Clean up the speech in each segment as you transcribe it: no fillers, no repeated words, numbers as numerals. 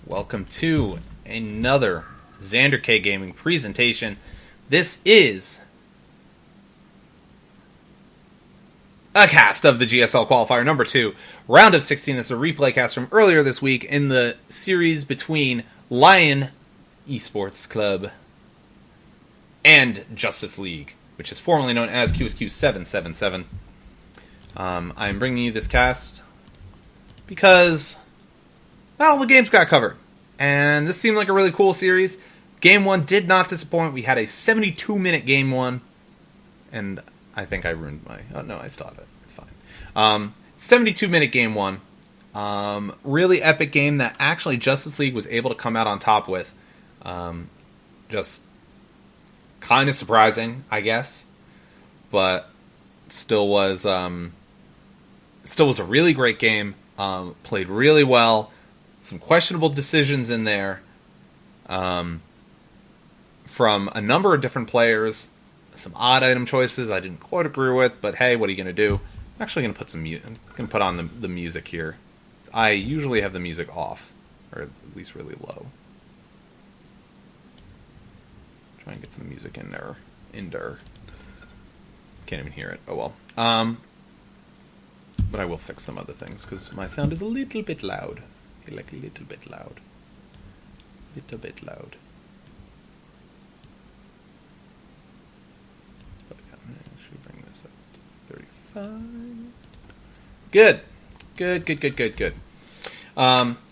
Welcome to another xanderK Gaming presentation. This is a cast of the GSL Qualifier number 2, round of 16. This is a replay cast from earlier this week in the series between Lion Esports Club and Justice League, which is formerly known as QSQ 777. I'm bringing you this cast because not all the games got covered, and this seemed like a really cool series. Game 1 did not disappoint. We had a 72-minute Game 1, and I think I ruined my... Oh, no, I still have it. It's fine. 72-minute Game 1. Really epic game that actually Justice League was able to come out on top with. Just kind of surprising, I guess, but still was a really great game. Played really well. Some questionable decisions in there from a number of different players. Some odd item choices I didn't quite agree with, but hey, what are you going to do? I'm actually going to put I'm going to put on the music here. I usually have the music off, or at least really low. Try and get some music in there. Can't even hear it. Oh well. But I will fix some other things because my sound is a little bit loud. Like a little bit loud. Little bit loud. Should bring this up to 35. Good.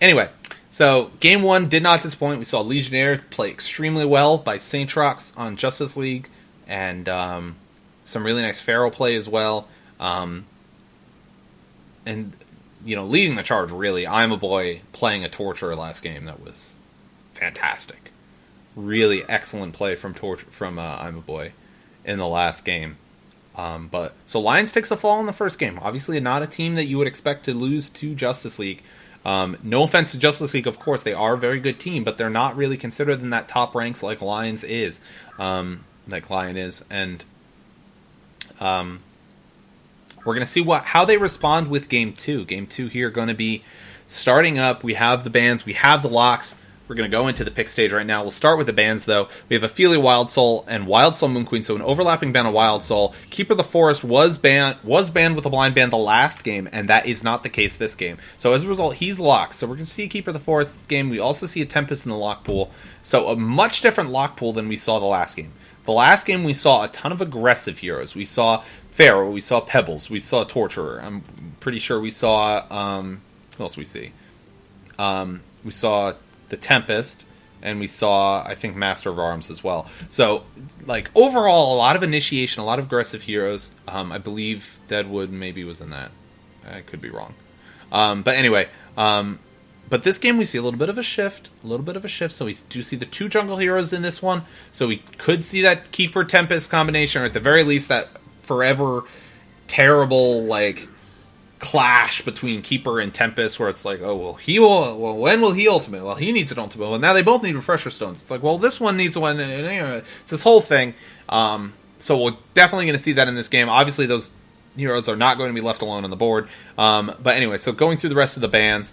Anyway, so Game 1 did not disappoint. We saw Legionnaire play extremely well by Saintrox on Justice League, and some really nice Pharaoh play as well. And, you know, leading the charge, really, I'm a Boy playing a Torturer last game. That was fantastic. Really excellent play from I'm a Boy in the last game. But so Lions takes a fall in the first game. Obviously not a team that you would expect to lose to Justice League. No offense to Justice League, of course, they are a very good team, but they're not really considered in that top ranks like Lions is. And we're going to see how they respond with Game 2. Game 2 here going to be starting up. We have the bans. We have the locks. We're going to go into the pick stage right now. We'll start with the bans, though. We have Ophelia Wild Soul and Wild Soul Moon Queen, so an overlapping ban of Wild Soul. Keeper of the Forest was banned with a blind ban the last game, and that is not the case this game. So as a result, he's locked. So we're going to see Keeper of the Forest this game. We also see a Tempest in the lock pool. So a much different lock pool than we saw the last game. The last game, we saw a ton of aggressive heroes. We saw Pharaoh, we saw Pebbles, we saw Torturer. I'm pretty sure we saw... what else we see? We saw the Tempest, and we saw, I think, Master of Arms as well. So, like, overall, a lot of initiation, a lot of aggressive heroes. I believe Deadwood maybe was in that. I could be wrong. But anyway, but this game we see a little bit of a shift. So we do see the two jungle heroes in this one. So we could see that Keeper Tempest combination, or at the very least that forever terrible, like, clash between Keeper and Tempest, where it's like, oh, well, when will he ultimate? Well, he needs an ultimate. Well, now they both need refresher stones. It's like, well, this one needs one. It's this whole thing. So we're definitely going to see that in this game. Obviously, those heroes are not going to be left alone on the board. But anyway, so going through the rest of the bans,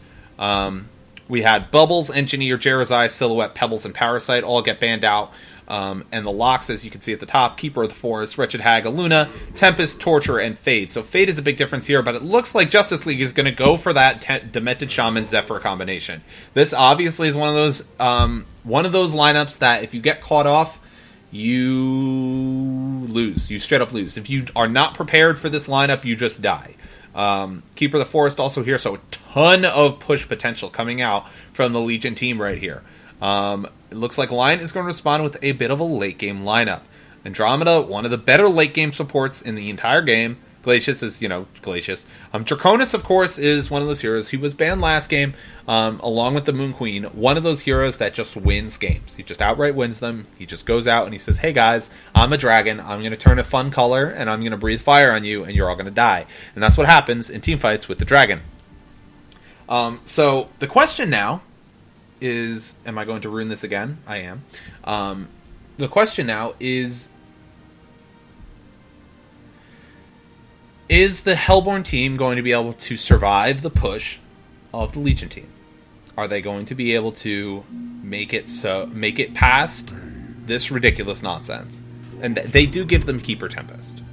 we had Bubbles, Engineer, Jerizai, Silhouette, Pebbles, and Parasite all get banned out. And the locks, as you can see at the top, Keeper of the Forest, Wretched Hag, Aluna, Tempest, Torture, and Fade. So Fade is a big difference here, but it looks like Justice League is going to go for that Demented Shaman Zephyr combination. This obviously is one of those lineups that if you get caught off, you lose. You straight up lose. If you are not prepared for this lineup, you just die. Keeper of the Forest also here, so a ton of push potential coming out from the Legion team right here. It looks like Lion is going to respond with a bit of a late-game lineup. Andromeda, one of the better late-game supports in the entire game. Glacius is, Glacius. Draconis, of course, is one of those heroes. He was banned last game, along with the Moon Queen. One of those heroes that just wins games. He just outright wins them. He just goes out and he says, hey guys, I'm a dragon. I'm going to turn a fun color, and I'm going to breathe fire on you, and you're all going to die. And that's what happens in teamfights with the dragon. So the question now is, am I going to ruin this again? I am. The question now is the Hellborn team going to be able to survive the push of the Legion team? are they going to be able to make it past this ridiculous nonsense? And they do give them Keeper Tempest.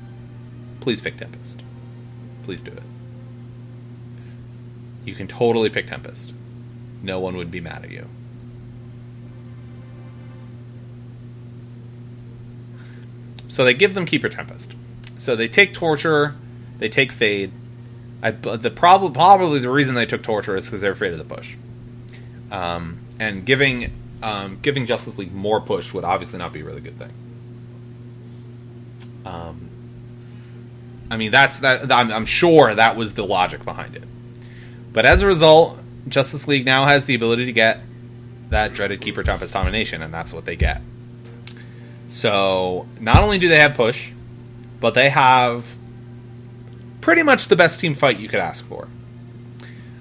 Please pick Tempest. Please do it. You can totally pick Tempest. No one would be mad at you. So they give them Keeper Tempest. So they take Torture, they take Fade. Probably the reason they took Torture is because they're afraid of the push. And giving Justice League more push would obviously not be a really good thing. I mean, I'm sure that was the logic behind it. But as a result, Justice League now has the ability to get that dreaded Keeper Tempest domination, and that's what they get. So, not only do they have push, but they have pretty much the best team fight you could ask for.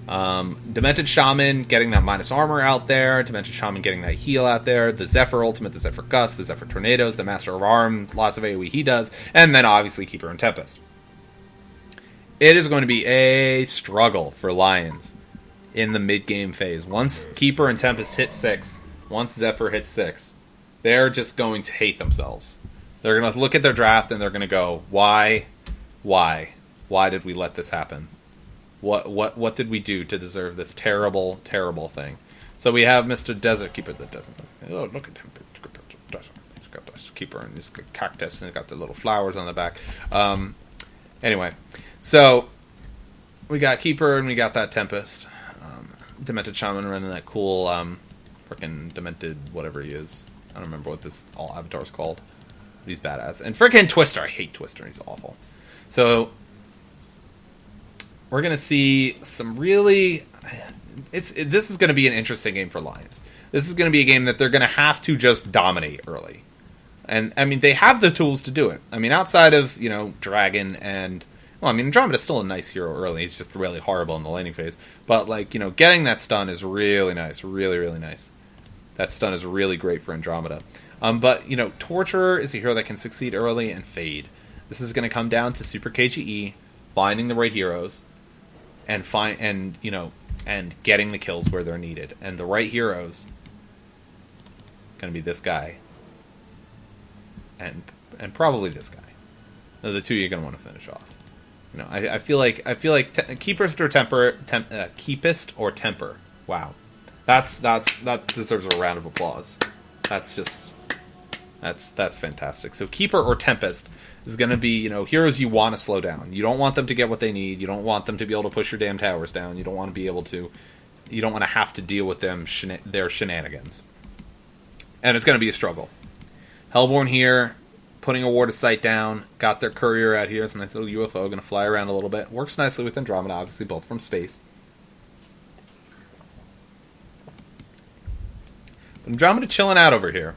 Demented Shaman getting that minus armor out there, Demented Shaman getting that heal out there, the Zephyr Ultimate, the Zephyr Gust, the Zephyr Tornadoes, the Master of Arm, lots of AoE he does, and then obviously Keeper and Tempest. It is going to be a struggle for Lions in the mid-game phase. Once Keeper and Tempest hit 6, once Zephyr hits 6, they're just going to hate themselves. They're going to look at their draft and they're going to go, why did we let this happen? What did we do to deserve this terrible, terrible thing? So we have Mr. Desert Keeper. Oh, look at him. He's got this Keeper and he's got cactus and he's got the little flowers on the back. Anyway, so we got Keeper and we got that Tempest. Demented Shaman running that cool freaking Demented whatever he is. I don't remember what this all avatar is called. But he's badass. And freaking Twister. I hate Twister. He's awful. So we're going to see some really... This is going to be an interesting game for Lions. This is going to be a game that they're going to have to just dominate early. And, I mean, they have the tools to do it. I mean, outside of, Dragon and... Well, I mean, Andromeda's still a nice hero early. He's just really horrible in the laning phase. But, getting that stun is really nice. Really, really nice. That stun is really great for Andromeda. But, Torture is a hero that can succeed early and fade. This is going to come down to Super KGE, finding the right heroes, and getting the kills where they're needed. And the right heroes going to be this guy. And probably this guy. They're the two you're going to want to finish off. I feel like Keepist or Temper. Wow, that deserves a round of applause. That's fantastic. So Keeper or Tempest is going to be heroes you want to slow down. You don't want them to get what they need. You don't want them to be able to push your damn towers down. You don't want to be able to. You don't want to have to deal with their shenanigans. And it's going to be a struggle. Hellborn here. Putting a ward of sight down, got their courier out here. It's a nice little UFO, going to fly around a little bit. Works nicely with Andromeda, obviously, both from space. But Andromeda chilling out over here.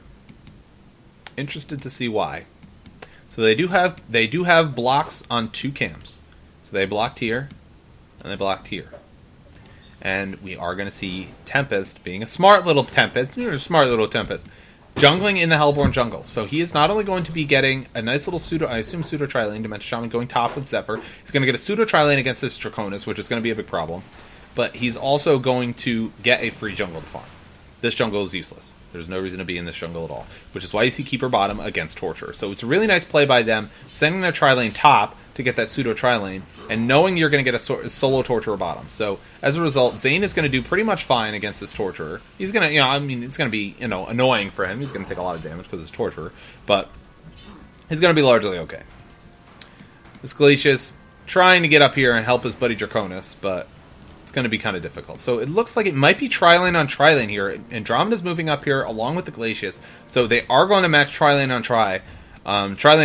Interested to see why. So they do have blocks on two camps. So they blocked here, and they blocked here. And we are going to see Tempest being a smart little Tempest. Jungling in the Hellborn jungle. So he is not only going to be getting a nice little pseudo trilane, Demented Shaman going top with Zephyr. He's going to get a pseudo trilane against this Draconis, which is going to be a big problem. But he's also going to get a free jungle to farm. This jungle is useless. There's no reason to be in this jungle at all. Which is why you see Keeper bottom against Torture. So it's a really nice play by them, sending their trilane top to get that pseudo trilane, and knowing you're going to get a solo Torturer bottom. So as a result, Zane is going to do pretty much fine against this Torturer. He's going to, it's going to be, annoying for him. He's going to take a lot of damage because it's Torturer, but he's going to be largely okay. This Glacius trying to get up here and help his buddy Draconis, but it's going to be kind of difficult. So it looks like it might be trilane on trilane here. Andromeda's moving up here along with the Glacius, so they are going to match trilane on trilane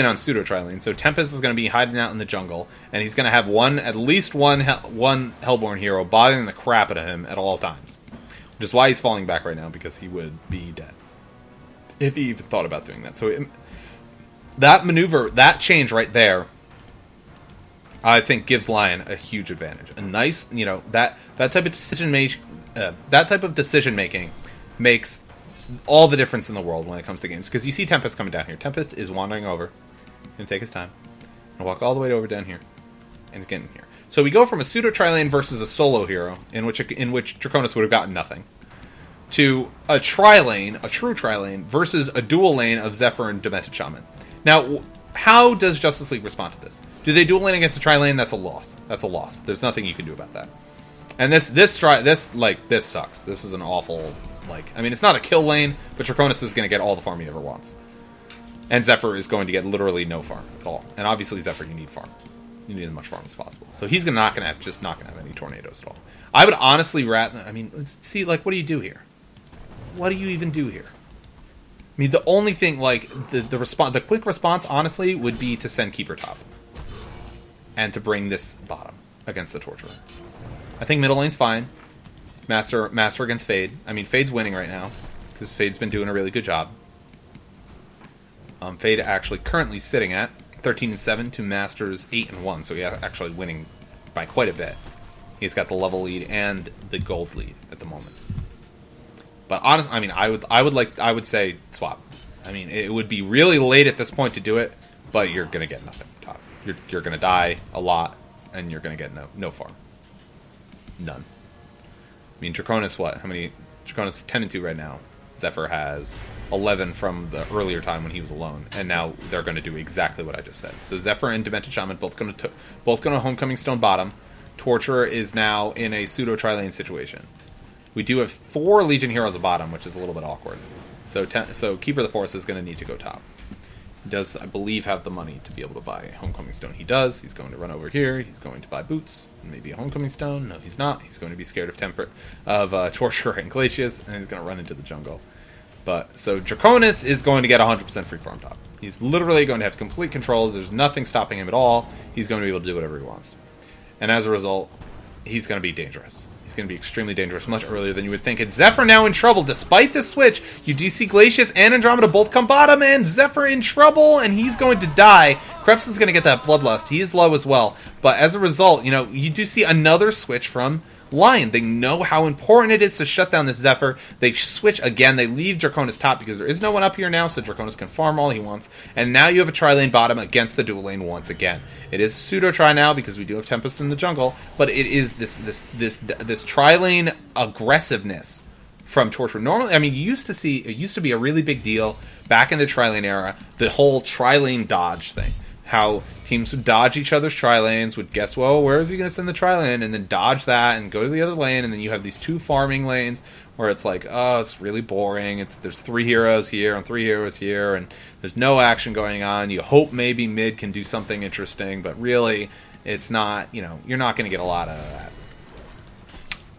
on pseudo trilane. So Tempest is going to be hiding out in the jungle, and he's going to have at least one Hellborn hero bothering the crap out of him at all times, which is why he's falling back right now, because he would be dead if he even thought about doing that. So that maneuver, that change right there, I think gives Lion a huge advantage. A nice, that type of decision making makes all the difference in the world when it comes to games, because you see Tempest coming down here. Tempest is wandering over. He's going to take his time and walk all the way over down here and he's getting here. So we go from a pseudo trilane versus a solo hero in which Draconis would have gotten nothing. to a tri-lane, a true tri-lane, versus a dual lane of Zephyr and Demented Shaman. Now, how does Justice League respond to this? Do they dual lane against a tri-lane? That's a loss. That's a loss. There's nothing you can do about that. And this sucks. This is an awful, I mean, it's not a kill lane, but Draconis is going to get all the farm he ever wants. And Zephyr is going to get literally no farm at all. And obviously Zephyr, you need farm. You need as much farm as possible. So he's not going to have any tornadoes at all. I would honestly rather, I mean, let's see, what do you do here? What do you even do here? I mean, the only thing, the quick response, honestly, would be to send Keeper top. And to bring this bottom against the Torturer. I think middle lane's fine. Master against Fade. I mean, Fade's winning right now. Because Fade's been doing a really good job. Fade actually currently sitting at 13-7 to Master's 8-1. So he's actually winning by quite a bit. He's got the level lead and the gold lead at the moment. But honestly, I mean, I would say swap. I mean, it would be really late at this point to do it, but you're gonna get nothing top. You're gonna die a lot, and you're gonna get no farm. None. I mean, Draconis, what? How many? Draconis 10-2 right now. Zephyr has 11 from the earlier time when he was alone, and now they're going to do exactly what I just said. So Zephyr and Demented Shaman both going to Homecoming Stone bottom. Torturer is now in a pseudo tri-lane situation. We do have 4 Legion heroes at bottom, which is a little bit awkward. So Keeper of the Forest is going to need to go top. He does, I believe, have the money to be able to buy Homecoming Stone. He does. He's going to run over here. He's going to buy boots and maybe a Homecoming Stone. No, he's not. He's going to be scared of Torturer and Glacius, and he's going to run into the jungle. But so Draconis is going to get 100% free farm top. He's literally going to have complete control. There's nothing stopping him at all. He's going to be able to do whatever he wants. And as a result, he's going to be dangerous. He's going to be extremely dangerous, much earlier than you would think. And Zephyr now in trouble. Despite this switch, you do see Glacius and Andromeda both come bottom, and Zephyr in trouble, and he's going to die. Krebson's going to get that Bloodlust. He is low as well. But as a result, you do see another switch from Lion. They know how important it is to shut down this Zephyr. They switch again. They leave Draconis top because there is no one up here now, so Draconis can farm all he wants. And now you have a tri-lane bottom against the dual lane once again. It is pseudo-tri now because we do have Tempest in the jungle, but it is this tri-lane aggressiveness from Torturer. Normally, I mean, it used to be a really big deal back in the tri-lane era, the whole tri-lane dodge thing. How teams would dodge each other's tri-lanes, would guess, well, where is he going to send the tri-lane, and then dodge that and go to the other lane, and then you have these 2 farming lanes where it's like, oh, it's really boring. There's 3 heroes here and 3 heroes here, and there's no action going on. You hope maybe mid can do something interesting, but really, it's not, you're not going to get a lot out of that.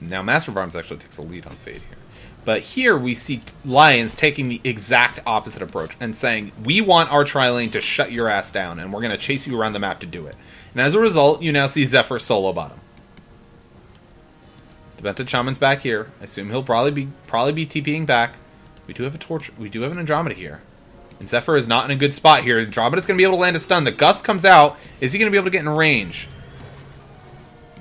Now, Master of Arms actually takes the lead on Fade here. But here we see Lions taking the exact opposite approach and saying, we want our tri-lane to shut your ass down, and we're going to chase you around the map to do it. And as a result, you now see Zephyr solo bottom. Demented Shaman's back here. I assume he'll probably be TPing back. We do have a torch. We do have an Andromeda here. And Zephyr is not in a good spot here. Andromeda's going to be able to land a stun. The Gust comes out. Is he going to be able to get in range?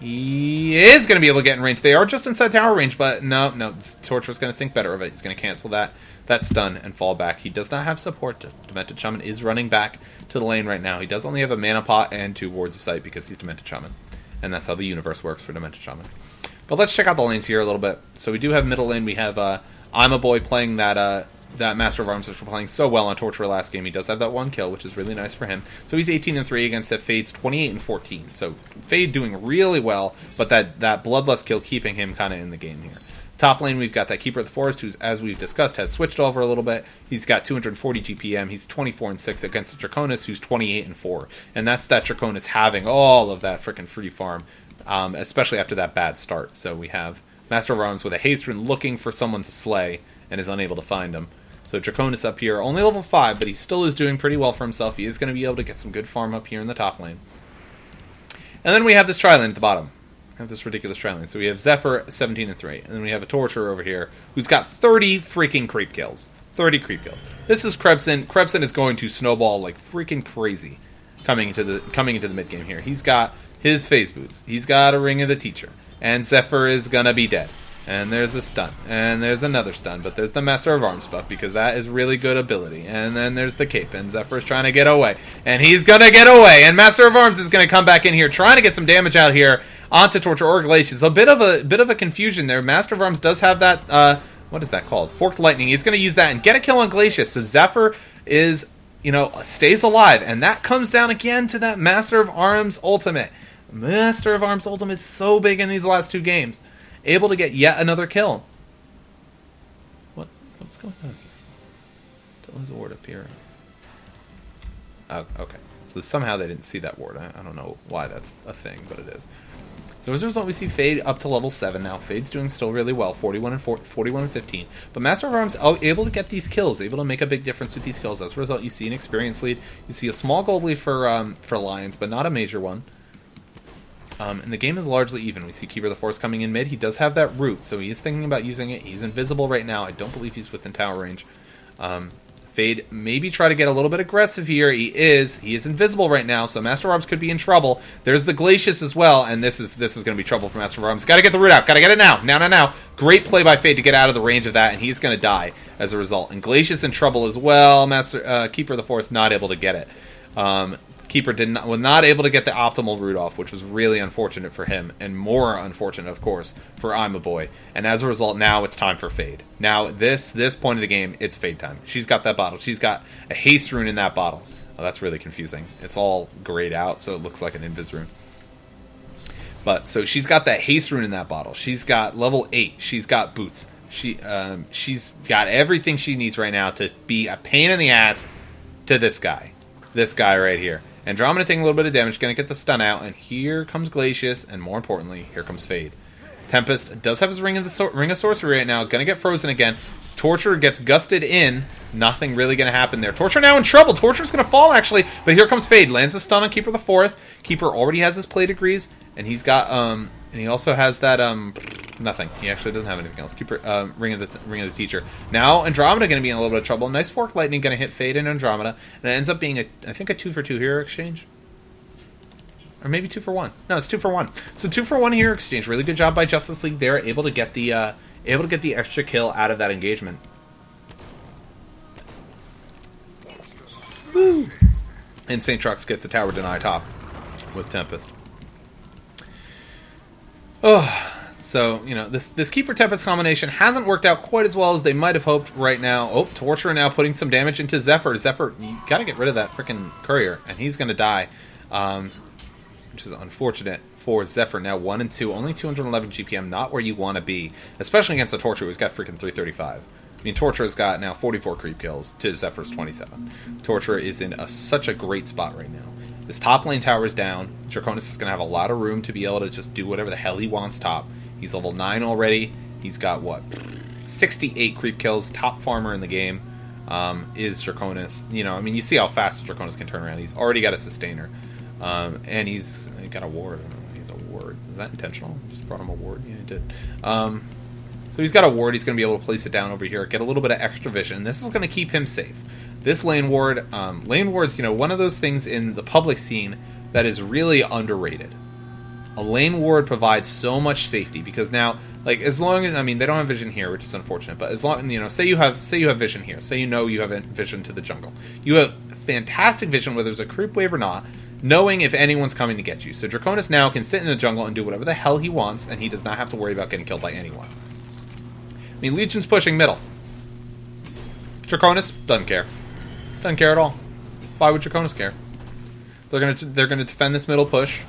He is going to be able to get in range. They are just inside tower range, but no. Torturer's going to think better of it. He's going to cancel that stun and fall back. He does not have support. Demented Shaman is running back to the lane right now. He does only have a mana pot and 2 wards of sight because he's Demented Shaman. And that's how the universe works for Demented Shaman. But let's check out the lanes here a little bit. So we do have middle lane. We have I'm a Boy playing that Master of Arms, which we're playing so well on Torturer last game. He does have that 1 kill, which is really nice for him. So he's 18-3 against Fade's 28-14. So Fade doing really well, but that Bloodlust kill keeping him kind of in the game here. Top lane, we've got that Keeper of the Forest, who's, as we've discussed, has switched over a little bit. He's got 240 GPM. He's 24-6 against Draconis, who's 28-4. And that's that Draconis having all of that freaking free farm, especially after that bad start. So we have Master of Arms with a haste rune looking for someone to slay and is unable to find him. So Draconis up here, only level 5, but he still is doing pretty well for himself. He is going to be able to get some good farm up here in the top lane. And then we have this tri-lane at the bottom. We have this ridiculous tri-lane. So we have Zephyr 17-3, and then we have a Torturer over here who's got 30 freaking creep kills. 30 creep kills. This is Krebson. Krebson is going to snowball like freaking crazy coming into the mid game here. He's got his phase boots. He's got a Ring of the Teacher, and Zephyr is gonna be dead. And there's a stun. And there's another stun. But there's the Master of Arms buff, because that is really good ability. And then there's the cape. And Zephyr's trying to get away. And he's going to get away. And Master of Arms is going to come back in here, trying to get some damage out here onto Torture or Glacius. A bit of a confusion there. Master of Arms does have that what is that called? Forked Lightning. He's going to use that and get a kill on Glacius. So Zephyr is, stays alive. And that comes down again to that Master of Arms ultimate. Master of Arms ultimate is so big in these last 2 games. Able to get yet another kill. What's going on? Dylan's ward up here. Oh, okay. So somehow they didn't see that ward. I don't know why that's a thing, but it is. So as a result, we see Fade up to level 7 now. Fade's doing still really well, 41 and 15. But Master of Arms able to get these kills, able to make a big difference with these kills. As a result, you see an experience lead. You see a small gold lead for Lions, but not a major one. And the game is largely even. We see Keeper of the Forest coming in mid. He does have that root, so he is thinking about using it. He's invisible right now. I don't believe he's within tower range. Fade maybe try to get a little bit aggressive here. He is invisible right now, so Master of Arms could be in trouble. There's the Glacius as well, and this is going to be trouble for Master of Arms. Got to get the root out. Got to get it now. Now. Great play by Fade to get out of the range of that, and he's going to die as a result. And Glacius in trouble as well. Keeper of the Forest not able to get it. Keeper was not able to get the optimal root off, which was really unfortunate for him, and more unfortunate, of course, for I'm a Boy. And as a result, now it's time for Fade. Now, this point of the game, it's Fade time. She's got that bottle. She's got a haste rune in that bottle. Oh, that's really confusing. It's all grayed out, so it looks like an invis rune. But, so she's got that haste rune in that bottle. She's got level 8. She's got boots. She's got everything she needs right now to be a pain in the ass to this guy. This guy right here. Andromeda taking a little bit of damage, going to get the stun out, and here comes Glacius, and more importantly, here comes Fade. Tempest does have his Ring of Sorcery right now, going to get frozen again. Torture gets gusted in, nothing really going to happen there. Torture now in trouble, Torture's going to fall actually, but here comes Fade, lands a stun on Keeper of the Forest. Keeper already has his play degrees, and he's got, and he also has that, nothing. He actually doesn't have anything else. Keeper, Ring of the Teacher. Now Andromeda going to be in a little bit of trouble. Nice Forked Lightning going to hit Fade and Andromeda, and it ends up being I think a 2-for-2 hero exchange, or maybe 2-for-1. No, it's 2-for-1. So 2-for-1 hero exchange. Really good job by Justice League there, able to get the extra kill out of that engagement. Woo! And St. Trux gets a tower deny top with Tempest. Oh. So, this Keeper Tempest combination hasn't worked out quite as well as they might have hoped right now. Oh, Torture now putting some damage into Zephyr. Zephyr, you gotta get rid of that freaking courier, and he's gonna die. Which is unfortunate for Zephyr. Now 1 and 2, only 211 GPM, not where you want to be. Especially against a Torture who's got freaking 335. I mean, Torture's got now 44 creep kills to Zephyr's 27. Torture is in such a great spot right now. This top lane tower is down. Draconis is going to have a lot of room to be able to just do whatever the hell he wants top. He's level 9 already. He's got, 68 creep kills. Top farmer in the game is Draconis. You see how fast Draconis can turn around. He's already got a sustainer. And he's got a ward. He's a ward. Is that intentional? I just brought him a ward. Yeah, he did. So he's got a ward. He's going to be able to place it down over here. Get a little bit of extra vision. This is going to keep him safe. This lane ward's, one of those things in the public scene that is really underrated. A lane ward provides so much safety because now, as long as, they don't have vision here, which is unfortunate, but as long, say you have vision here, say you have vision to the jungle. You have fantastic vision whether there's a creep wave or not, knowing if anyone's coming to get you. So Draconis now can sit in the jungle and do whatever the hell he wants, and he does not have to worry about getting killed by anyone. Legion's pushing middle. Draconis doesn't care. Doesn't care at all. Why would Draconis care? They're gonna defend this middle push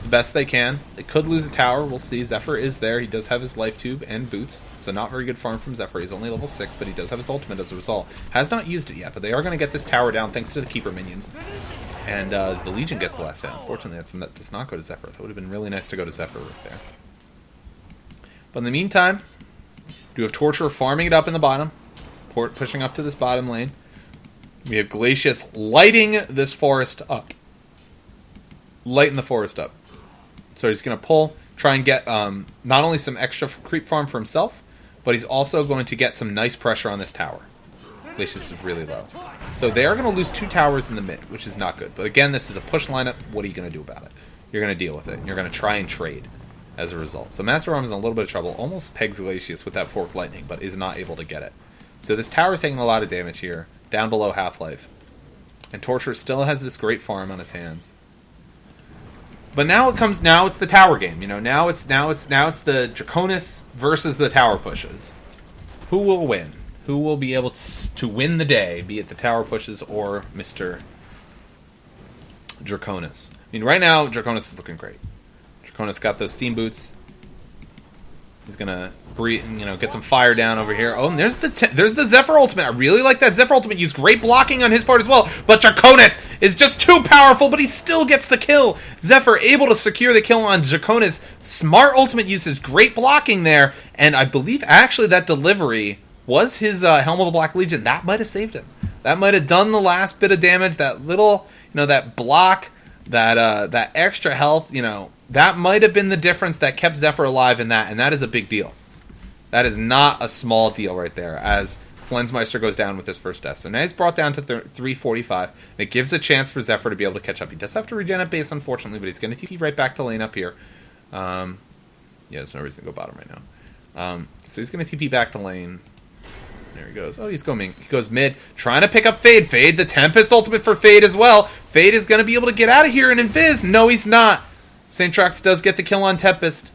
the best they can. They could lose a tower. We'll see. Zephyr is there. He does have his life tube and boots, so not very good farm from Zephyr. He's only level 6, but he does have his ultimate as a result. Has not used it yet, but they are going to get this tower down thanks to the Keeper minions. And the Legion gets the last down. Unfortunately, that does not go to Zephyr. That would have been really nice to go to Zephyr right there. But in the meantime, we have Torture farming it up in the bottom, pushing up to this bottom lane. We have Glacius lighting this forest up. Lighten the forest up. So he's going to try and get not only some extra creep farm for himself, but he's also going to get some nice pressure on this tower. Glacius is really low. So they are going to lose 2 towers in the mid, which is not good. But again, this is a push lineup. What are you going to do about it? You're going to deal with it. You're going to try and trade as a result. So Master Arm is in a little bit of trouble. Almost pegs Glacius with that Forked Lightning, but is not able to get it. So this tower is taking a lot of damage here, down below half-life. And Torture still has this great farm on his hands. But now it's the tower game. Now it's the Draconis versus the tower pushes. Who will win? Who will be able to win the day, be it the tower pushes or Mr. Draconis? I mean, right now, Draconis is looking great. Draconis got those steam boots. He's gonna breathe, get some fire down over here. Oh, and there's the Zephyr ultimate. I really like that Zephyr ultimate. Used great blocking on his part as well. But Draconis is just too powerful, but he still gets the kill. Zephyr able to secure the kill on Draconis. Smart ultimate uses great blocking there, and I believe actually that delivery was his Helm of the Black Legion. That might have saved him. That might have done the last bit of damage. That little, that block, that extra health, that might have been the difference that kept Zephyr alive in that, and that is a big deal. That is not a small deal right there, as Flensmeister goes down with his first death. So now he's brought down to 345, and it gives a chance for Zephyr to be able to catch up. He does have to regen at base, unfortunately, but he's going to TP right back to lane up here. Yeah, there's no reason to go bottom right now. So he's going to TP back to lane. There he goes. Oh, he goes mid, trying to pick up Fade. Fade, the Tempest ultimate for Fade as well. Fade is going to be able to get out of here and invis. No, he's not. St. Trox does get the kill on Tempest.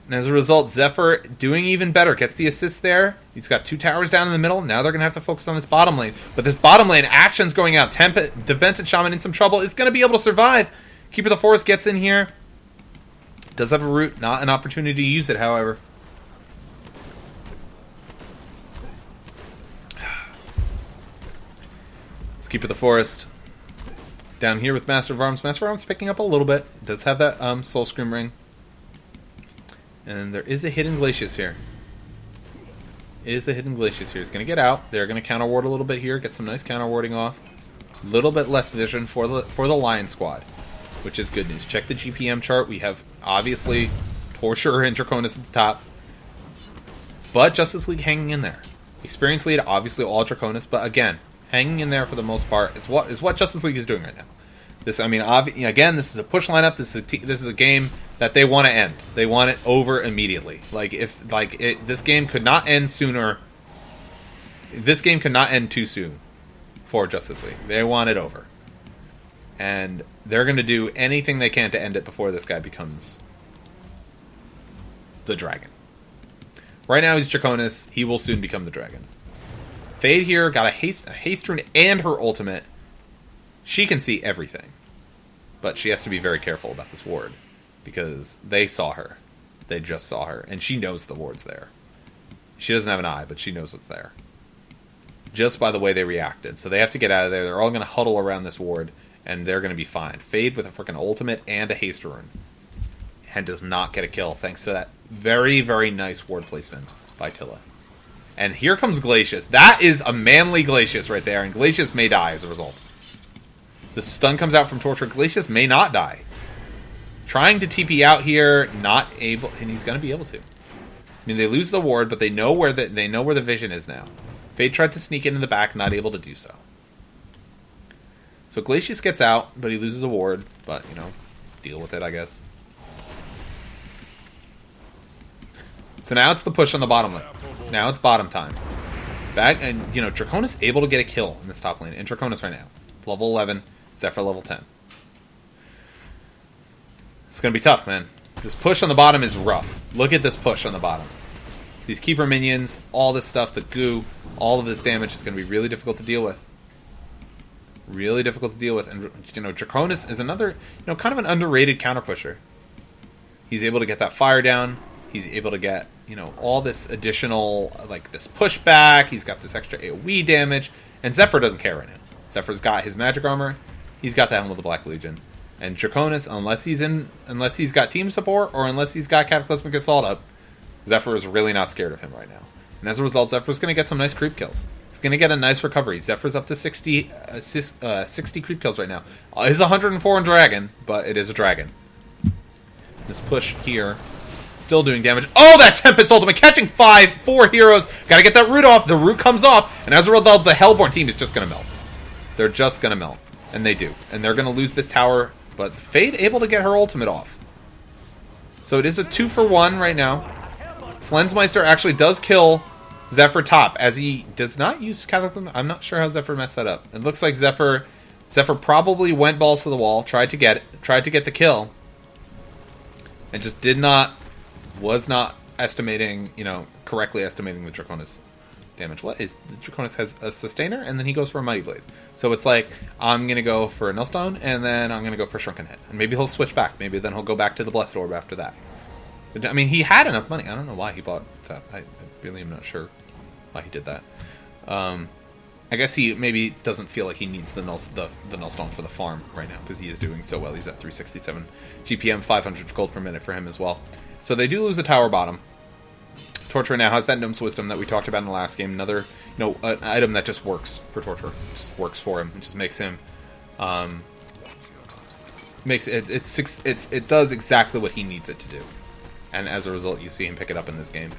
And as a result, Zephyr doing even better. Gets the assist there. He's got 2 towers down in the middle. Now they're going to have to focus on this bottom lane. But this bottom lane, action's going out. Demented Shaman in some trouble. Is going to be able to survive. Keeper of the Forest gets in here. Does have a root. Not an opportunity to use it, however. Let's Keeper of the Forest. Down here with Master of Arms. Master of Arms picking up a little bit. Does have that Soul Scream ring. And there is a hidden Glacius here. It is a hidden Glacius here. He's going to get out. They're going to counter ward a little bit here. Get some nice counter warding off. A little bit less vision for the Lion Squad, which is good news. Check the GPM chart. We have, obviously, Torture and Draconis at the top. But Justice League hanging in there. Experience lead, obviously all Draconis. But again, hanging in there for the most part is what Justice League is doing right now. This, I mean, again, this is a push lineup. This is a game that they want to end. They want it over immediately. This game could not end sooner. This game could not end too soon for Justice League. They want it over, and they're going to do anything they can to end it before this guy becomes the dragon. Right now he's Draconis. He will soon become the dragon. Fade here got a haste rune and her ultimate. She can see everything, but she has to be very careful about this ward because they saw her. They just saw her, and she knows the ward's there. She doesn't have an eye, but she knows it's there just by the way they reacted. So they have to get out of there. They're all going to huddle around this ward, and they're going to be fine. Fade with a freaking ultimate and a haste rune, and does not get a kill thanks to that very, very nice ward placement by Tilla. And here comes Glacius. That is a manly Glacius right there, and Glacius may die as a result. The stun comes out from Torture. Glacius may not die. Trying to TP out here, not able, and he's going to be able to. I mean, they lose the ward, but they know where the vision is now. Fade tried to sneak into the back, not able to do so. So Glacius gets out, but he loses a ward. But deal with it, I guess. So now it's the push on the bottom lane. Now it's bottom time. Back and Draconis able to get a kill in this top lane. And Draconis right now, level 11. Zephyr level 10. It's going to be tough, man. This push on the bottom is rough. Look at this push on the bottom. These keeper minions, all this stuff, the goo, all of this damage is going to be really difficult to deal with. Really difficult to deal with. And, Draconis is another, kind of an underrated counter pusher. He's able to get that fire down. He's able to get, all this additional, this pushback. He's got this extra AoE damage. And Zephyr doesn't care right now. Zephyr's got his magic armor. He's got the Helm of the Black Legion. And Draconis, unless he's got team support or unless he's got Cataclysmic Assault up, Zephyr is really not scared of him right now. And as a result, Zephyr's going to get some nice creep kills. He's going to get a nice recovery. Zephyr's up to 60 creep kills right now. He's 104 in Dragon, but it is a dragon. This push here, still doing damage. Oh, that Tempest ultimate, catching 4 heroes. Got to get that root off. The root comes off, and as a result, the Hellborn team is just going to melt. They're just going to melt. And they do. And they're going to lose this tower. But Fade able to get her ultimate off. So it is a 2-for-1 right now. Flensmeister actually does kill Zephyr top. As he does not use Cataclysm. I'm not sure how Zephyr messed that up. It looks like Zephyr probably went balls to the wall. Tried to get the kill. And just was not estimating, correctly estimating the Draconis damage. What is the Draconis has a sustainer, and then he goes for a Mighty Blade. So it's like, I'm gonna go for a Nullstone, and then I'm gonna go for Shrunken Head, and maybe he'll switch back. Maybe then he'll go back to the Blessed Orb after that. I mean, he had enough money. I don't know why he bought that. I really am not sure why he did that. I guess he maybe doesn't feel like he needs the Nullstone for the farm right now, because he is doing so well. He's at 367 GPM, 500 gold per minute for him as well. So they do lose a tower bottom. Torturer now has that Gnome's Wisdom that we talked about in the last game. Another, an item that just works for Torturer. Just works for him. It just makes him, it does exactly what he needs it to do. And as a result, you see him pick it up in this game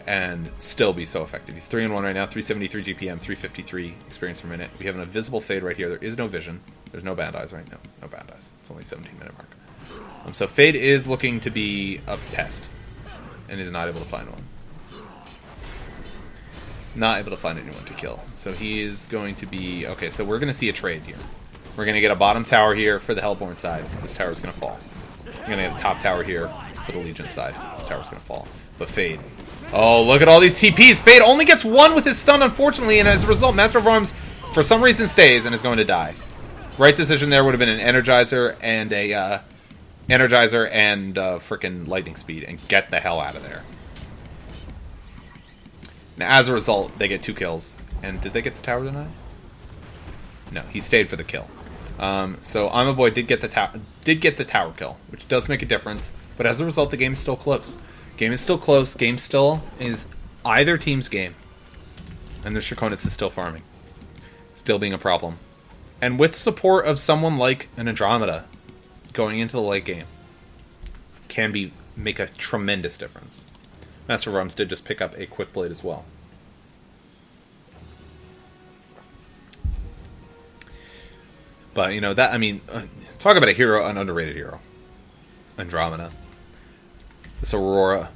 and still be so effective. He's 3-1 right now, 373 GPM, 353 experience per minute. We have an invisible fade right here. There is no vision. There's no bad eyes right now. No bad eyes. It's only 17-minute mark. So fade is looking to be a pest and is not able to find one. Not able to find anyone to kill. So he is going to be... Okay, so we're going to see a trade here. We're going to get a bottom tower here for the Hellborn side. This tower is going to fall. We're going to get a top tower here for the Legion side. This tower's going to fall. But Fade. Oh, look at all these TPs. Fade only gets one with his stun, unfortunately, and as a result, Master of Arms, for some reason, stays and is going to die. Right decision there would have been an Energizer and a... frickin' Lightning Speed and get the hell out of there. Now, as a result, they get 2 kills. And did they get the tower tonight? No, he stayed for the kill. So I'm a boy did get the tower kill, which does make a difference. But as a result, the game is still close. Game is still close. Game still is either team's game, and the Draconis is still farming, still being a problem. And with support of someone like an Andromeda going into the late game, can make a tremendous difference. Master of Arms did just pick up a Quick Blade as well. But, talk about a hero, an underrated hero. Andromeda. This Aurora,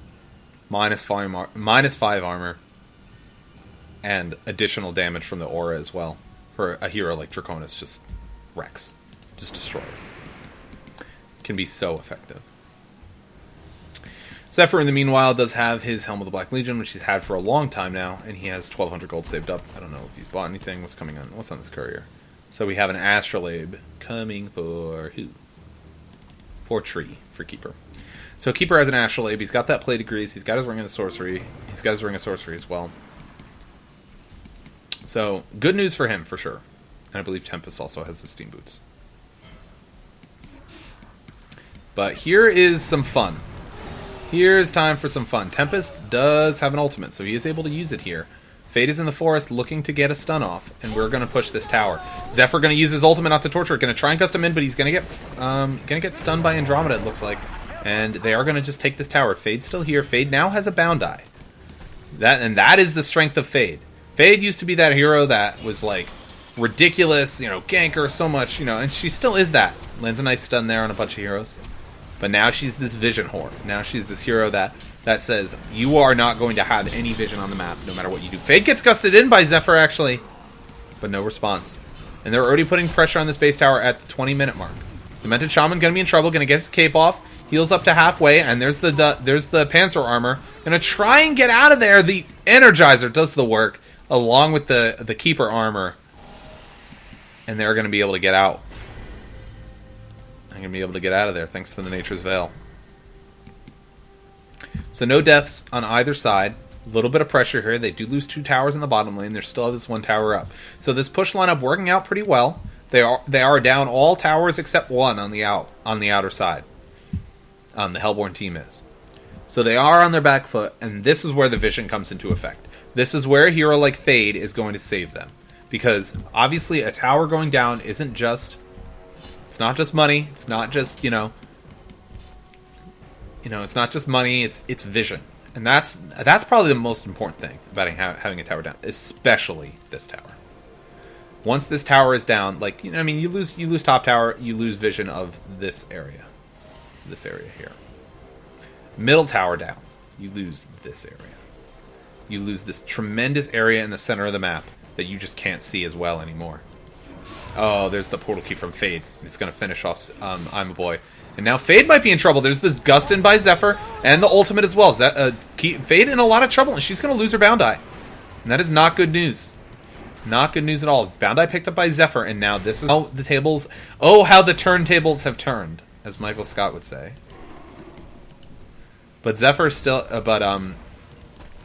-5 armor, and additional damage from the aura as well. For a hero like Draconis, just wrecks. Just destroys. Can be so effective. Zephyr, in the meanwhile, does have his Helm of the Black Legion, which he's had for a long time now, and he has 1,200 gold saved up. I don't know if he's bought anything. What's on this courier? So we have an Astrolabe coming for who? For Tree, for Keeper. So Keeper has an Astrolabe. He's got that Play Degrees. He's got his Ring of the Sorcery. He's got his Ring of Sorcery as well. So, good news for him, for sure. And I believe Tempest also has his Steam Boots. But here is some fun. Here's time for some fun. Tempest does have an ultimate, so he is able to use it here. Fade is in the forest looking to get a stun off, and we're going to push this tower. Zephyr going to use his ultimate not to torture it. Going to try and custom in, but he's going to get stunned by Andromeda, it looks like. And they are going to just take this tower. Fade's still here. Fade now has a Bound Eye. That is the strength of Fade. Fade used to be that hero that was like ridiculous, ganker so much, and she still is that. Lands a nice stun there on a bunch of heroes. But now she's this vision whore. Now she's this hero that says, you are not going to have any vision on the map, no matter what you do. Fade gets gusted in by Zephyr, actually. But no response. And they're already putting pressure on this base tower at the 20-minute mark. Demented Shaman going to be in trouble, going to get his cape off. Heals up to halfway, and there's the Panzer armor. Going to try and get out of there. The Energizer does the work, along with the Keeper armor. And they're going to be able to get out. I'm going to be able to get out of there, thanks to the Nature's Veil. So no deaths on either side. A little bit of pressure here. They do lose 2 towers in the bottom lane. They still have this 1 tower up. So this push lineup working out pretty well. They are down all towers except 1 on the outer side. The Hellborn team is. So they are on their back foot, and this is where the vision comes into effect. This is where a hero like Fade is going to save them. Because obviously a tower going down isn't just... It's not just money. It's not just, it's not just money. It's vision. And that's probably the most important thing about having a tower down, especially this tower. Once this tower is down, you lose top tower, you lose vision of this area. This area here. Middle tower down, you lose this area. You lose this tremendous area in the center of the map that you just can't see as well anymore. Oh, there's the portal key from Fade. It's going to finish off I'm a boy. And now Fade might be in trouble. There's this Gustin by Zephyr and the ultimate as well. Fade in a lot of trouble, and she's going to lose her Boundai. And that is not good news. Not good news at all. Boundai picked up by Zephyr, and now this is how the tables... Oh, how the turntables have turned, as Michael Scott would say. But Zephyr still...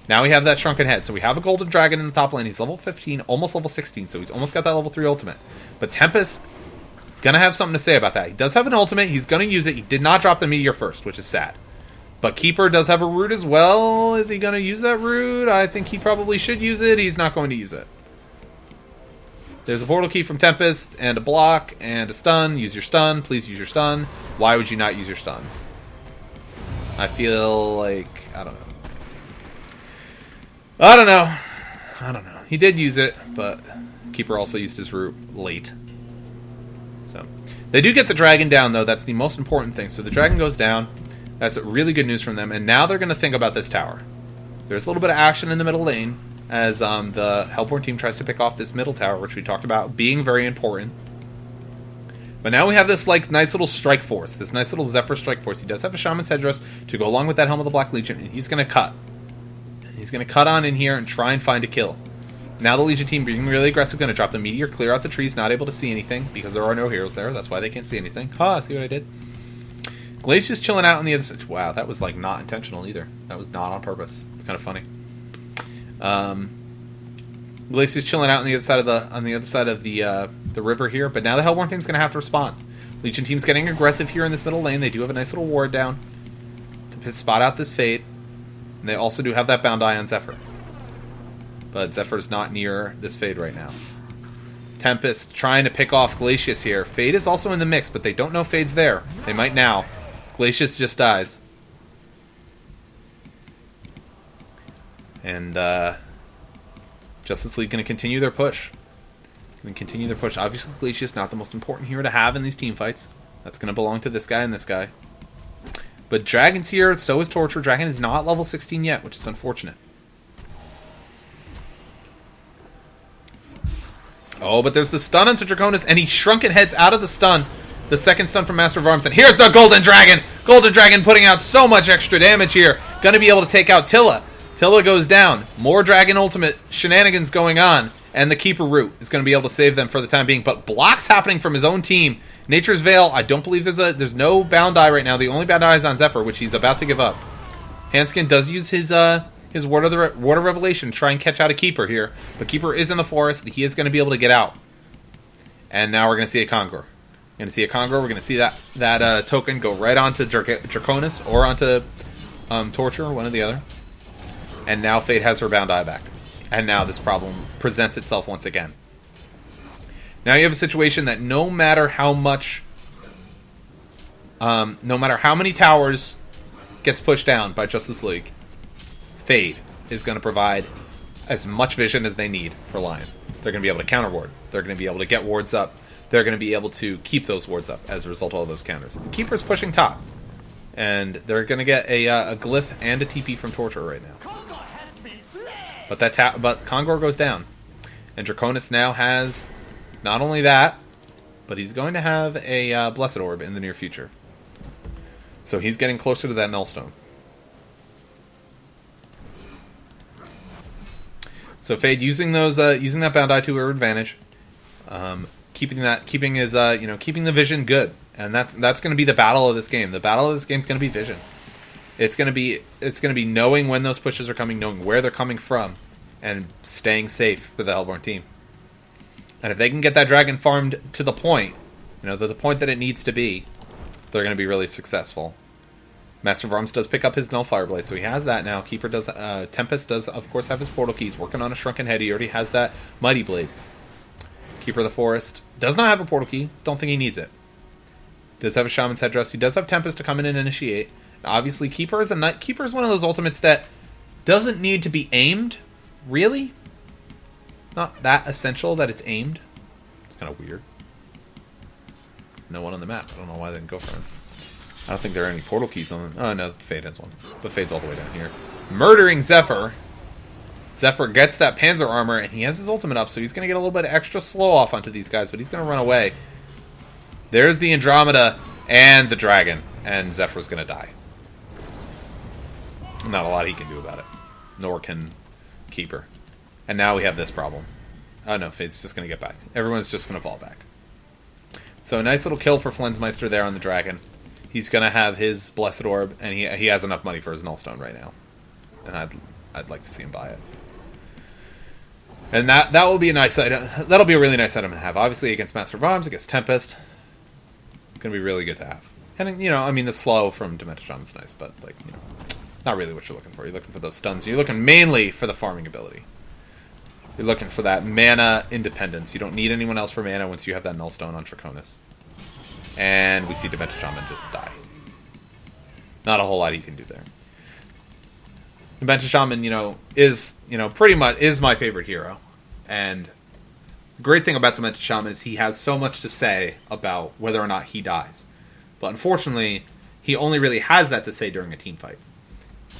now we have that Shrunken Head. So we have a Golden Dragon in the top lane. He's level 15, almost level 16, so he's almost got that level 3 ultimate. But Tempest, gonna have something to say about that. He does have an ultimate. He's gonna use it. He did not drop the Meteor first, which is sad. But Keeper does have a root as well. Is he gonna use that root? I think he probably should use it. He's not going to use it. There's a portal key from Tempest, and a block, and a stun. Use your stun. Please use your stun. Why would you not use your stun? I feel like... I don't know. He did use it, but Keeper also used his root late. So they do get the dragon down, though. That's the most important thing. So the dragon goes down. That's really good news from them. And now they're going to think about this tower. There's a little bit of action in the middle lane, as the Hellborn team tries to pick off this middle tower, which we talked about being very important. But now we have this nice little strike force, this nice little Zephyr strike force. He does have a Shaman's Headdress to go along with that Helm of the Black Legion, and he's going to cut. He's going to cut on in here and try and find a kill. Now the Legion team being really aggressive, going to drop the Meteor, clear out the trees, not able to see anything, because there are no heroes there. That's why they can't see anything. See what I did? Glacier's chilling out on the other side. Wow, that was not intentional either. That was not on purpose. It's kind of funny. Glacier's chilling out on the other side of the river here, but now the Hellborn team's going to have to respond. Legion team's getting aggressive here in this middle lane. They do have a nice little ward down to spot out this Fade. And they also do have that Boundai on Zephyr. But Zephyr's not near this Fade right now. Tempest trying to pick off Glacius here. Fade is also in the mix, but they don't know Fade's there. They might now. Glacius just dies. And Justice League going to continue their push. Obviously, Glacius not the most important hero to have in these team fights. That's going to belong to this guy and this guy. But Dragon's here, so is Torture. Dragon is not level 16 yet, which is unfortunate. Oh, but there's the stun onto Draconis, and he Shrunken Heads out of the stun. The second stun from Master of Arms, and here's the Golden Dragon! Golden Dragon putting out so much extra damage here. Gonna be able to take out Tilla. Tilla goes down. More Dragon Ultimate shenanigans going on. And the Keeper Root is going to be able to save them for the time being. But blocks happening from his own team. Nature's Veil, I don't believe there's no Boundai right now. The only Boundai is on Zephyr, which he's about to give up. Hanskin does use his Word of Revelation to try and catch out a Keeper here. But Keeper is in the forest. He is going to be able to get out. And now we're going to see a Conqueror. We're going to see a Conqueror. We're going to see that token go right onto Draconis or onto Torture, one or the other. And now Fate has her Boundai back. And now this problem presents itself once again. Now you have a situation that no matter how many towers gets pushed down by Justice League, Fade is going to provide as much vision as they need for Lion. They're going to be able to counter ward. They're going to be able to get wards up. They're going to be able to keep those wards up as a result of all those counters. The Keeper's pushing top. And they're going to get a Glyph and a TP from Torture right now. But Kongor goes down. And Draconis now has not only that, but he's going to have a Blessed Orb in the near future. So he's getting closer to that Nullstone. So Fade using that Boundai to her advantage, keeping the vision good, and that's going to be the battle of this game. The battle of this game is going to be vision. It's going to be knowing when those pushes are coming, knowing where they're coming from, and staying safe for the Hellborn team. And if they can get that dragon farmed to the point, the point that it needs to be, they're going to be really successful. Master of Arms does pick up his Nullfire Blade, so he has that now. Keeper does, Tempest does, of course, have his Portal Keys, working on a Shrunken Head. He already has that Mighty Blade. Keeper of the Forest does not have a Portal Key. Don't think he needs it. Does have a Shaman's Headdress. He does have Tempest to come in and initiate. Obviously, Keeper is one of those ultimates that doesn't need to be aimed, really. Not that essential that it's aimed. It's kind of weird. No one on the map. I don't know why they didn't go for him. I don't think there are any portal keys on them. Oh, no, Fade has one. But Fade's all the way down here. Murdering Zephyr. Zephyr gets that Panzer Armor, and he has his ultimate up, so he's going to get a little bit of extra slow off onto these guys, but he's going to run away. There's the Andromeda and the Dragon, and Zephyr's going to die. Not a lot he can do about it. Nor can Keeper. And now we have this problem. Oh no, Fade's just going to get back. Everyone's just going to fall back. So a nice little kill for Flensmeister there on the dragon. He's going to have his Blessed Orb, and he has enough money for his Nullstone right now. And I'd like to see him buy it. And that will be a nice item. That'll be a really nice item to have. Obviously against Master of Arms, against Tempest. It's going to be really good to have. And, you know, I mean, the slow from Demented Shaman's nice, but, like, you know, not really what you're looking for. You're looking for those stuns. You're looking mainly for the farming ability. You're looking for that mana independence. You don't need anyone else for mana once you have that Nullstone on Draconis. And we see Demented Shaman just die. Not a whole lot you can do there. Demented Shaman, is, pretty much is my favorite hero. And the great thing about Demented Shaman is he has so much to say about whether or not he dies. But unfortunately, he only really has that to say during a team fight.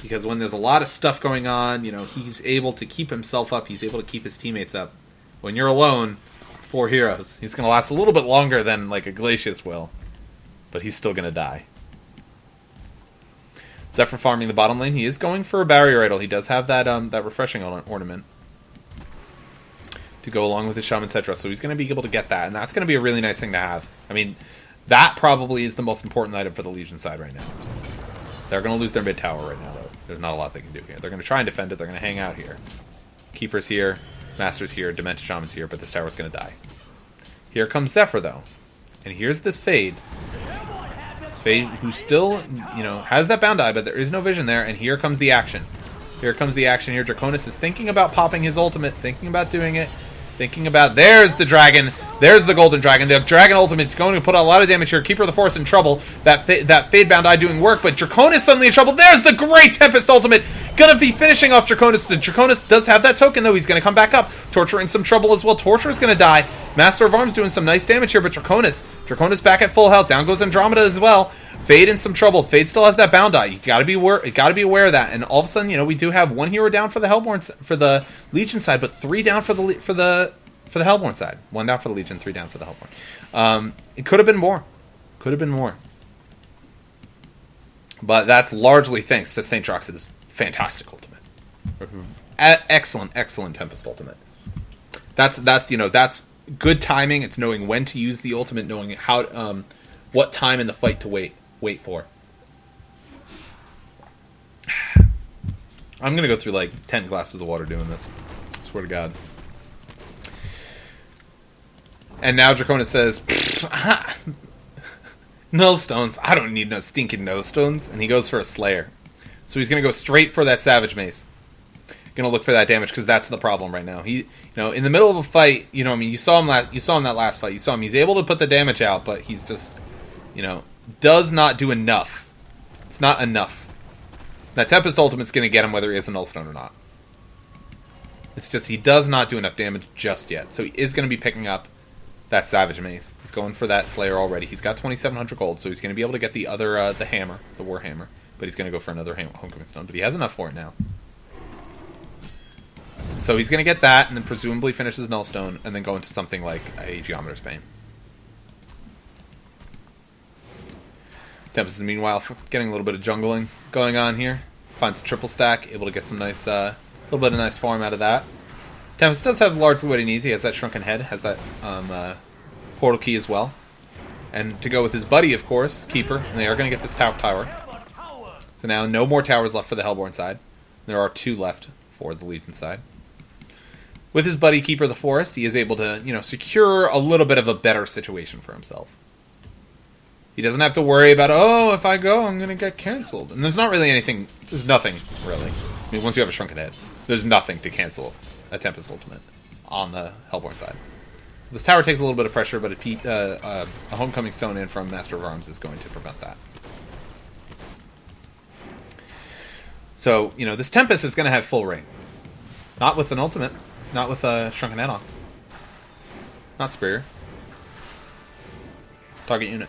Because when there's a lot of stuff going on, he's able to keep himself up, he's able to keep his teammates up. When you're alone, 4 heroes, he's going to last a little bit longer than, like, a Glacius will. But he's still going to die. Zephyr farming the bottom lane, he is going for a barrier idol. He does have that that refreshing ornament to go along with his Shaman Cetra, so he's going to be able to get that, and that's going to be a really nice thing to have. I mean, that probably is the most important item for the Legion side right now. They're going to lose their mid tower right now, though. There's not a lot they can do here. They're going to try and defend it. They're going to hang out here. Keeper's here. Master's here. Demented Shaman's here, but this tower's going to die. Here comes Zephyr, though. And here's this Fade. This Fade who still, has that Bound Eye, but there is no vision there, and here comes the action. Here comes the action here. Draconis is thinking about popping his ultimate, thinking about doing it, thinking about... There's the dragon. There's the golden dragon. The dragon ultimate is going to put a lot of damage here. Keeper of the Forest in trouble. That Fade Bound Eye doing work, but Draconis suddenly in trouble. There's the great Tempest ultimate. Gonna be finishing off Draconis. The Draconis does have that token, though. He's gonna come back up. Torture in some trouble as well. Torture is gonna die. Master of Arms doing some nice damage here, but Draconis back at full health. Down goes Andromeda as well. Fade in some trouble. Fade still has that Bound Eye. You gotta be aware of that. And all of a sudden, we do have 1 hero down for the Hellborn, for the Legion side, but 3 down for the Hellborn side. 1 down for the Legion, 3 down for the Hellborn. It could have been more. But that's largely thanks to St. Trox's fantastic ultimate. Excellent Tempest ultimate. That's good timing. It's knowing when to use the ultimate, knowing how what time in the fight to wait for. I'm gonna go through like 10 glasses of water doing this. I swear to God. And now Draconis says, Nullstones. I don't need no stinking Nullstones. And he goes for a Slayer. So he's going to go straight for that Savage Mace. Going to look for that damage because that's the problem right now. He, in the middle of a fight, you saw him that last fight. You saw him. He's able to put the damage out, but he's just, does not do enough. It's not enough. That Tempest Ultimate's going to get him whether he has a Nullstone or not. It's just he does not do enough damage just yet. So he is going to be picking up that Savage Mace. He's going for that Slayer already. He's got 2,700 gold, so he's going to be able to get the other, the hammer, the War Hammer. But he's going to go for another Homecoming Stone. But he has enough for it now. So he's going to get that, and then presumably finish his Nullstone, and then go into something like a Geometer's Bane. Tempest is meanwhile getting a little bit of jungling going on here. Finds a triple stack, able to get some nice, little bit of nice farm out of that. Tempest does have largely what he needs. He has that Shrunken Head, has that Portal Key as well. And to go with his buddy, of course, Keeper, and they are going to get this tower. So now no more towers left for the Hellborn side. There are 2 left for the Legion side. With his buddy Keeper of the Forest, he is able to, secure a little bit of a better situation for himself. He doesn't have to worry about, if I go, I'm going to get cancelled. And there's not really anything, there's nothing, really. I mean, once you have a Shrunken Head, there's nothing to cancel a Tempest Ultimate on the Hellborn side. This tower takes a little bit of pressure, but a Homecoming Stone in from Master of Arms is going to prevent that. So, this Tempest is going to have full ring. Not with an ultimate. Not with a Shrunken Head on. Not superior. Target unit.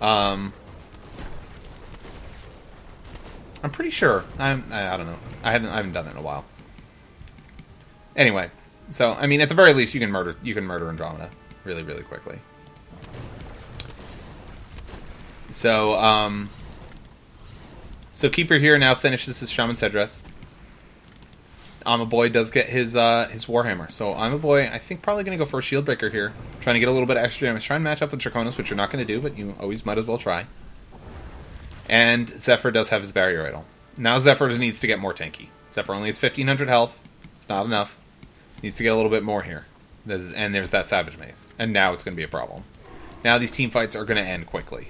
I'm pretty sure. I don't know. I haven't done it in a while. Anyway, so I mean, at the very least, you can murder Andromeda really, really quickly. So So Keeper here now finishes his Shaman's Headdress. Boy does get his Warhammer. So Boy, I think, probably going to go for a Shield Breaker here. Trying to get a little bit of extra damage. Trying to match up with Draconis, which you're not going to do, but you always might as well try. And Zephyr does have his Barrier Idol. Now Zephyr needs to get more tanky. Zephyr only has 1,500 health. It's not enough. Needs to get a little bit more here. And there's that Savage Mace. And now it's going to be a problem. Now these team fights are going to end quickly.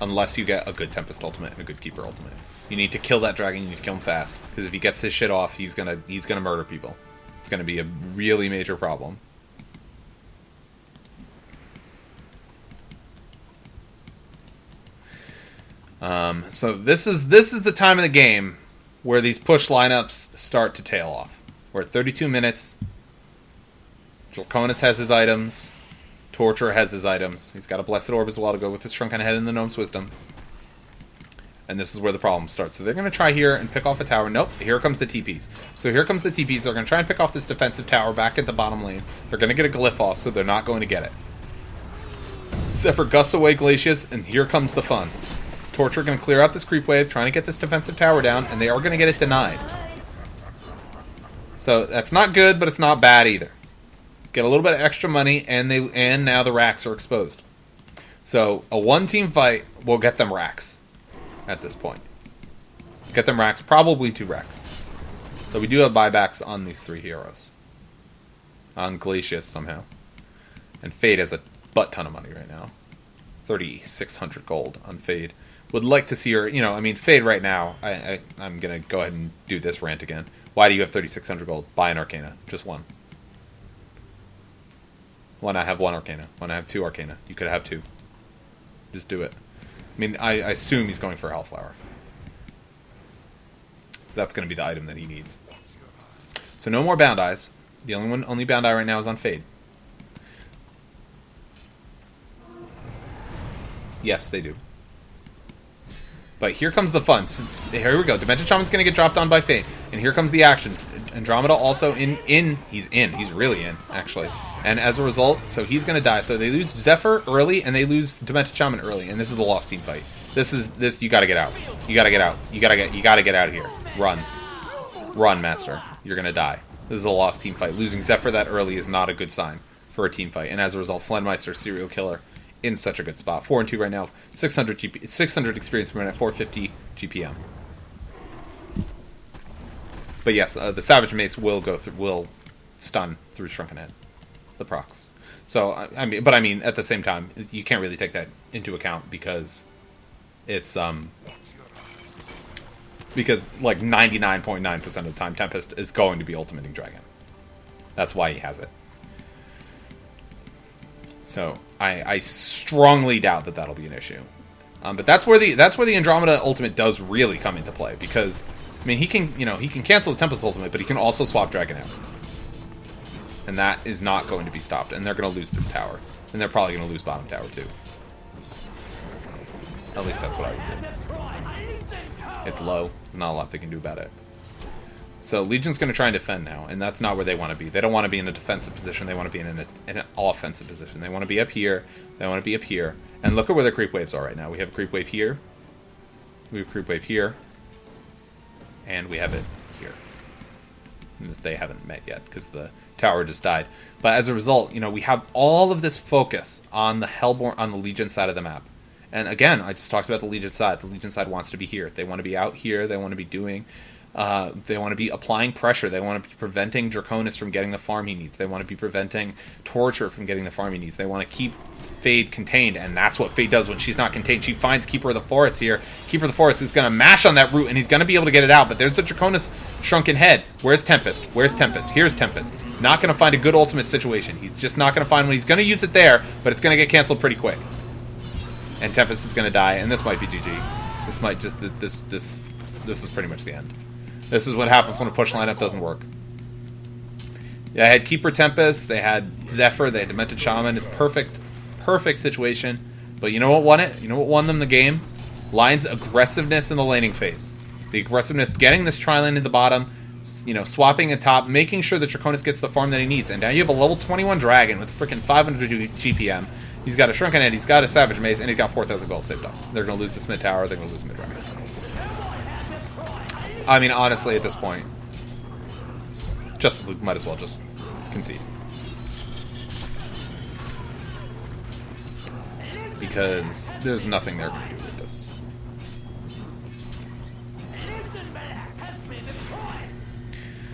Unless you get a good Tempest ultimate and a good Keeper ultimate. You need to kill that dragon, you need to kill him fast. Because if he gets his shit off, he's gonna murder people. It's gonna be a really major problem. So this is the time of the game where these push lineups start to tail off. We're at 32 minutes. Draconis has his items. Torturer has his items. He's got a Blessed Orb as well to go with his Shrunken Head and the Gnome's Wisdom. And this is where the problem starts. So they're going to try here and pick off a tower. Nope, here comes the TPs. So here comes the TPs. They're going to try and pick off this defensive tower back at the bottom lane. They're going to get a Glyph off, so they're not going to get it. Zephyr gusts away Glacius, and here comes the fun. Torture going to clear out this creep wave, trying to get this defensive tower down, and they are going to get it denied. So that's not good, but it's not bad either. Get a little bit of extra money, and now the racks are exposed. So a one-team fight will get them racks at this point. Get them racks, probably 2 racks. So we do have buybacks on these 3 heroes. On Glacius somehow. And Fade has a butt ton of money right now. 3,600 gold on Fade. Would like to see her, Fade right now, I'm going to go ahead and do this rant again. Why do you have 3,600 gold? Buy an Arcana. Just one. Why not have 1 Arcana? Why not have 2 Arcana? You could have 2. Just do it. I assume he's going for a Hellflower. That's going to be the item that he needs. So no more Bound Eyes. The only Bound Eye right now is on Fade. Yes, they do. But here comes the fun. Here we go. Demented Shaman's going to get dropped on by Fade. And here comes the action. Andromeda also He's really in, actually. And as a result, so he's going to die. So they lose Zephyr early, and they lose Demented Shaman early. And this is a lost team fight. You got to get out. You got to get out. You got to get out of here. Run, Master. You're going to die. This is a lost team fight. Losing Zephyr that early is not a good sign for a team fight. And as a result, Flenmeister, Serial Killer, in such a good spot. 4-2 right now. 600 experience per minute, 450 GPM. But yes, the Savage Mace will stun through Shrunken Head, the procs. So at the same time, you can't really take that into account because it's because like 99.9% of the time, Tempest is going to be ultimating Dragon. That's why he has it. So I strongly doubt that that'll be an issue. But that's where the Andromeda ultimate does really come into play, because he can cancel the Tempest ultimate, but he can also swap Dragon out. And that is not going to be stopped, and they're going to lose this tower. And they're probably going to lose bottom tower too. At least that's what I would do. It's low, not a lot they can do about it. So Legion's going to try and defend now, and that's not where they want to be. They don't want to be in a defensive position. They want to be in an offensive position. They want to be up here. They want to be up here. And look at where their creep waves are right now. We have a creep wave here. We have a creep wave here. And we have it here. And they haven't met yet because the tower just died. But as a result, we have all of this focus on the Hellborn, on the Legion side of the map. And again, I just talked about the Legion side. The Legion side wants to be here. They want to be out here. They want to be doing... they want to be applying pressure. They want to be preventing Draconis from getting the farm he needs. They want to be preventing Torture from getting the farm he needs. They want to keep Fade contained, and that's what Fade does when she's not contained. She finds Keeper of the Forest here. Keeper of the Forest is going to mash on that root, and he's going to be able to get it out, but there's the Draconis Shrunken Head. Where's Tempest? Here's Tempest. Not going to find a good ultimate situation. He's just not going to find one. He's going to use it there, but it's going to get canceled pretty quick. And Tempest is going to die, and this might be GG. This might just... This is pretty much the end. This is what happens when a push lineup doesn't work. Yeah, I had Keeper Tempest, they had Zephyr, they had Demented Shaman. It's perfect situation. But you know what won it? You know what won them the game? Lion's aggressiveness in the laning phase. The aggressiveness, getting this tri-lane in the bottom, swapping at top, making sure that Draconis gets the farm that he needs. And now you have a level 21 Dragon with freaking 500 GPM. He's got a Shrunken Head, he's got a Savage Mace, and he's got 4,000 gold saved up. They're going to lose this mid tower, they're going to lose mid-ranks. I mean, honestly, at this point, Justice League might as well just concede. Because there's nothing they're going to do with this.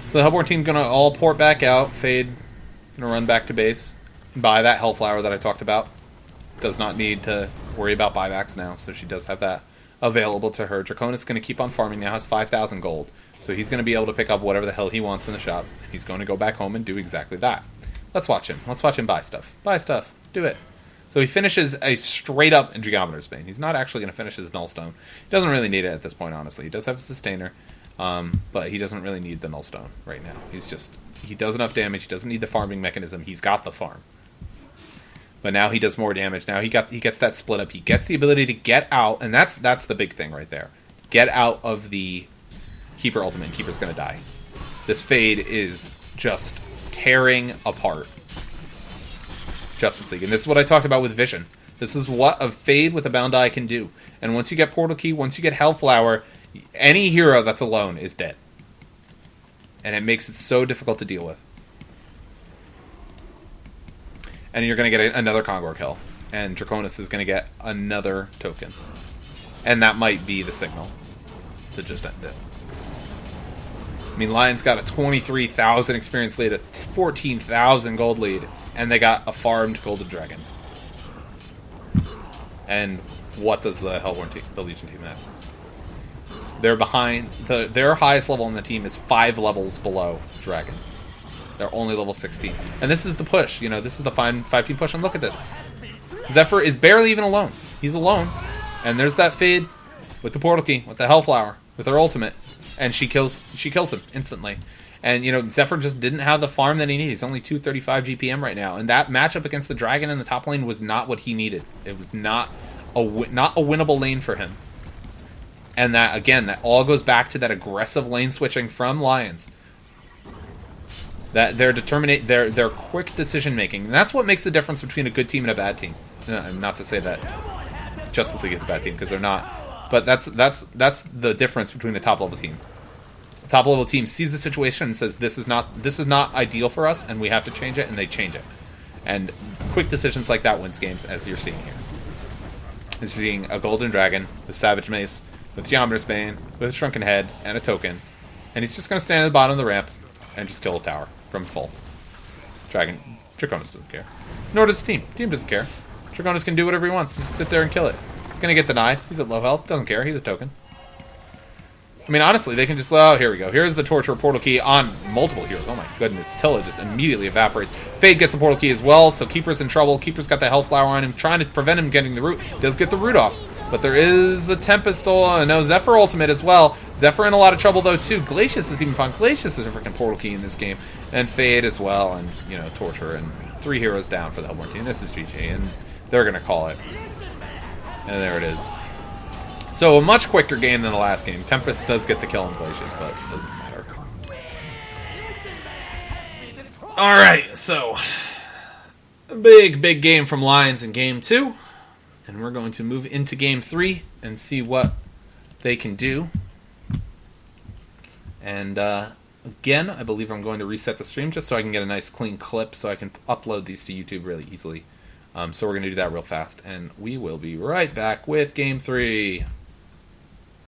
So the Hellborn team's going to all port back out. Fade going to run back to base. Buy that Hellflower that I talked about. Does not need to worry about buybacks now, so she does have that available to her. Draconis going to keep on farming now, has 5,000 gold. So he's going to be able to pick up whatever the hell he wants in the shop. He's going to go back home and do exactly that. Let's watch him. Let's watch him buy stuff. Buy stuff. Do it. So he finishes a straight-up Geometer's Bane. He's not actually going to finish his Nullstone. He doesn't really need it at this point, honestly. He does have a Sustainer, but he doesn't really need the Nullstone right now. He does enough damage. He doesn't need the farming mechanism. He's got the farm. But now he does more damage. Now he gets that split up. He gets the ability to get out, and that's the big thing right there. Get out of the Keeper ultimate, and Keeper's going to die. This Fade is just tearing apart Justice League. And this is what I talked about with Vision. This is what a Fade with a Bound Eye can do. And once you get Portal Key, once you get Hellflower, any hero that's alone is dead. And it makes it so difficult to deal with. And you're going to get another Kongor kill. And Draconis is going to get another token. And that might be the signal to just end it. I mean, Lion's got a 23,000 experience lead, a 14,000 gold lead, and they got a farmed Golden Dragon. And what does the Hellborn team, the Legion team have? They're behind, their highest level in the team is 5 levels below Dragon. They're only level 16. And this is the push, this is the 5-team push, and look at this. Zephyr is barely even alone. He's alone. And there's that Fade with the Portal Key, with the Hellflower, with her ultimate. And she kills him instantly. And, Zephyr just didn't have the farm that he needed. He's only 235 GPM right now. And that matchup against the Dragon in the top lane was not what he needed. It was not a winnable lane for him. And that, again, that all goes back to that aggressive lane switching from Lions. That their quick decision making. And that's what makes the difference between a good team and a bad team. Not to say that Justice League is a bad team, because they're not. But that's the difference between the top level team. The top level team sees the situation and says, this is not ideal for us, and we have to change it, and they change it. And quick decisions like that wins games, as you're seeing here. You're seeing a Golden Dragon with Savage Mace, with Geometer's Bane, with a Shrunken Head, and a token. And he's just going to stand at the bottom of the ramp and just kill a tower from full. Draconis doesn't care. Nor does the team. The team doesn't care. Draconis can do whatever he wants. Just sit there and kill it. He's going to get denied. He's at low health. Doesn't care. He's a token. I mean, honestly, they can just... Oh, here we go. Here's the Torture Portal Key on multiple heroes. Oh my goodness. Tilla just immediately evaporates. Fade gets a Portal Key as well, so Keeper's in trouble. Keeper's got the Hellflower on him, trying to prevent him getting the root. He does get the root off. But there is a Tempest, no, Zephyr ultimate as well. Zephyr in a lot of trouble, though, too. Glacius is even fine. Glacius is a freaking Portal Key in this game. And Fade as well, and, Torture. And 3 heroes down for the Hellborn team. This is GG, and they're going to call it. And there it is. So, a much quicker game than the last game. Tempest does get the kill on Glacius, but it doesn't matter. Alright, so... a big game from Lions in Game 2. And we're going to move into Game 3 and see what they can do. And, again, I believe I'm going to reset the stream just so I can get a nice clean clip so I can upload these to YouTube really easily. So we're going to do that real fast. And we will be right back with Game 3.